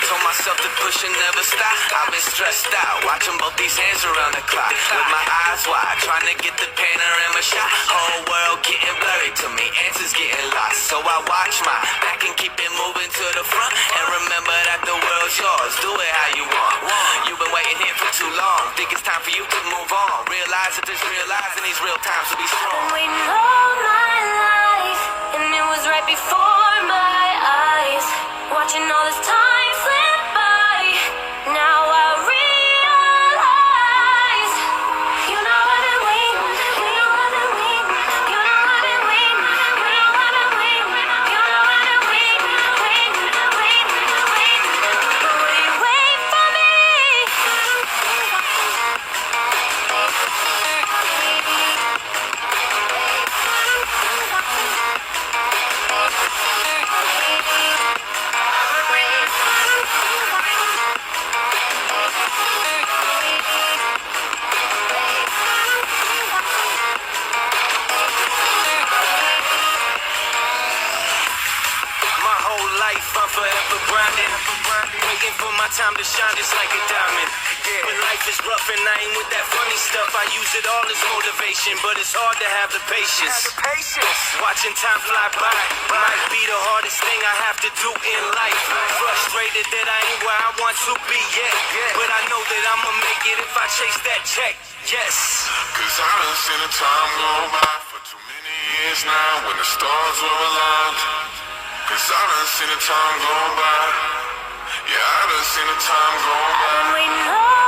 Told myself to push and never stop. I've been stressed out, watching both these hands around the clock. With my eyes wide, trying to get the panorama shot. Whole world getting blurry to me, answers getting lost. So I watch my back and keep it moving to the front. And remember that the world's yours, do it how you want. You've been waiting here for too long, think it's time for you to move on. Realize that there's realizing these real times to be strong. Been waiting all my life, and it was right before my eyes. Watching all this time slip by, now I realize. You know I've been waiting, you know I've been waiting, you know I've been waiting, you know I've been waiting, you know I've been waiting, waiting. But will you wait for me? My whole life I'm forever grinding, waiting for my time to shine just like a diamond. When life is rough and I ain't with that funny stuff, I use it all as motivation, but it's hard to have the patience. Watching time fly by might be the hardest thing I have to do in life. Frustrated that I ain't where I want to be yet, but I know that I'ma make it if I chase that check. Yes. Cause I done seen the time go by for too many years now when the stars were aligned. Cause I done seen the time go by. Yeah, I done seen the time go by. We know